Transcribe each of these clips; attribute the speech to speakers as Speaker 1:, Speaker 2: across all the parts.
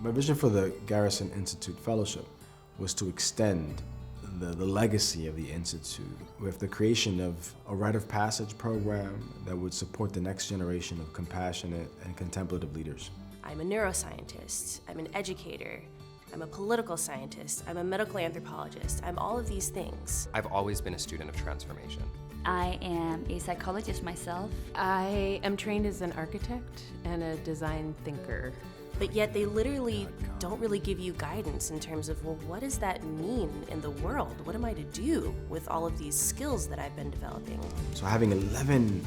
Speaker 1: My vision for the Garrison Institute Fellowship was to extend the legacy of the Institute with the creation of a rite of passage program that would support the next generation of compassionate and contemplative leaders.
Speaker 2: I'm a neuroscientist, I'm an educator, I'm a political scientist, I'm a medical anthropologist, I'm all of these things.
Speaker 3: I've always been a student of transformation.
Speaker 4: I am a psychologist myself.
Speaker 5: I am trained as an architect and a design thinker.
Speaker 2: But yet they literally don't really give you guidance in terms of, well, what does that mean in the world? What am I to do with all of these skills that I've been developing?
Speaker 1: So having 11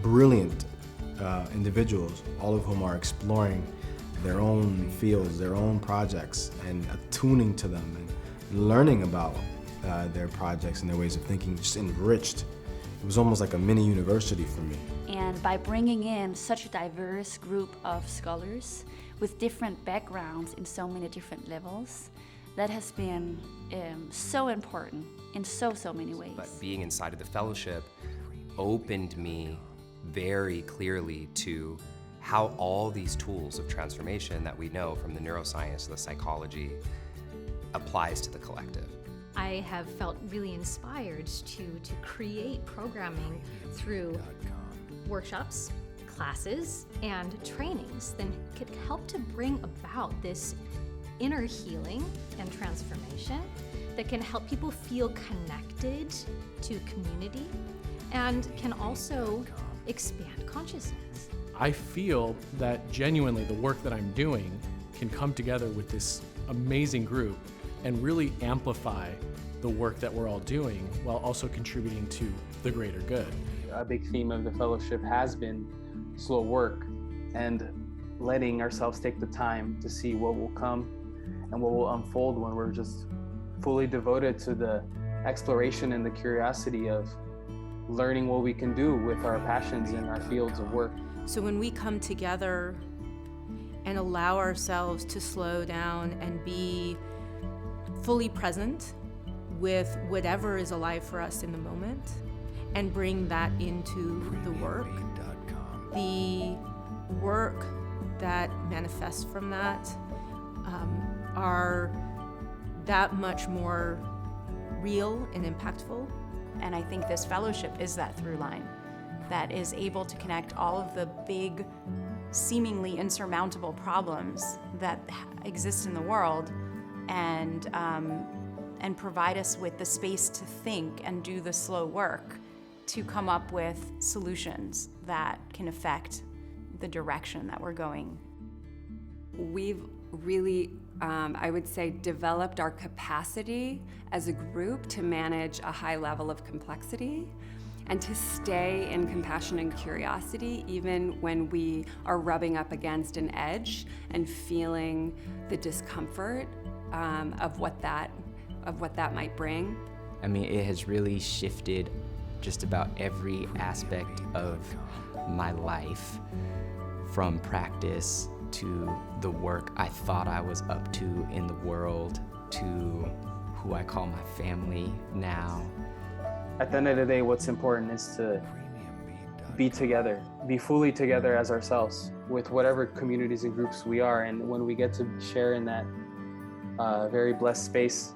Speaker 1: brilliant individuals, all of whom are exploring their own fields, their own projects, and attuning to them and learning about their projects and their ways of thinking, just enriched. It was almost like a mini university for me.
Speaker 4: And by bringing in such a diverse group of scholars with different backgrounds in so many different levels, that has been so important in so many ways.
Speaker 3: But being inside of the fellowship opened me very clearly to how all these tools of transformation that we know from the neuroscience, the psychology, applies to the collective.
Speaker 6: I have felt really inspired to create programming through workshops, classes, and trainings that could help to bring about this inner healing and transformation that can help people feel connected to community and can also expand consciousness.
Speaker 7: I feel that genuinely the work that I'm doing can come together with this amazing group and really amplify the work that we're all doing while also contributing to the greater good.
Speaker 8: A big theme of the fellowship has been slow work and letting ourselves take the time to see what will come and what will unfold when we're just fully devoted to the exploration and the curiosity of learning what we can do with our passions and our fields of work.
Speaker 5: So when we come together and allow ourselves to slow down and be fully present with whatever is alive for us in the moment and bring that into the work that manifests from that are that much more real and impactful.
Speaker 9: And I think this fellowship is that through line that is able to connect all of the big, seemingly insurmountable problems that exist in the world and provide us with the space to think and do the slow work to come up with solutions that can affect the direction that we're going.
Speaker 10: We've really, I would say, developed our capacity as a group to manage a high level of complexity and to stay in compassion and curiosity even when we are rubbing up against an edge and feeling the discomfort of what that might bring.
Speaker 11: I mean, it has really shifted just about every aspect of my life, from practice to the work I thought I was up to in the world to who I call my family now.
Speaker 8: At the end of the day, what's important is to be together, be fully together as ourselves with whatever communities and groups we are. And when we get to share in that very blessed space,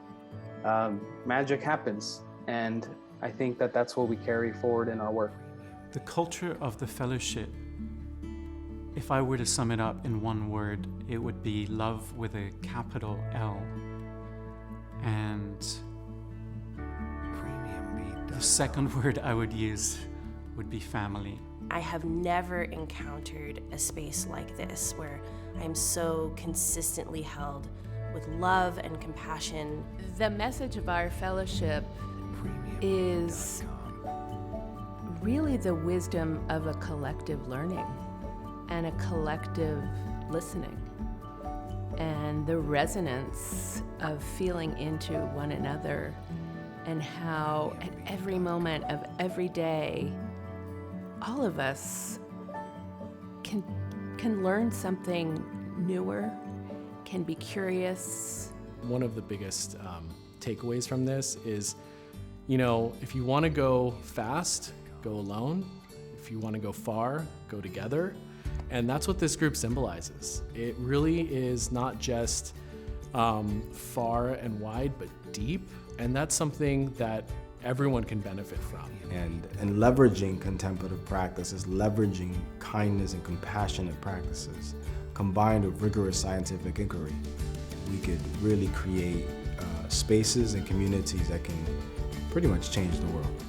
Speaker 8: magic happens. And I think that that's what we carry forward in our work.
Speaker 12: The culture of the fellowship, if I were to sum it up in one word, it would be love with a capital L. And the second word I would use would be family.
Speaker 2: I have never encountered a space like this where I'm so consistently held with love and compassion.
Speaker 5: The message of our fellowship is really the wisdom of a collective learning and a collective listening and the resonance of feeling into one another and how at every moment of every day all of us can learn something newer, can be curious.
Speaker 7: One of the biggest takeaways from this is, if you want to go fast, go alone. If you want to go far, go together. And that's what this group symbolizes. It really is not just far and wide, but deep. And that's something that everyone can benefit from.
Speaker 1: And leveraging contemplative practices, leveraging kindness and compassionate practices, combined with rigorous scientific inquiry, we could really create spaces and communities that can pretty much change the world.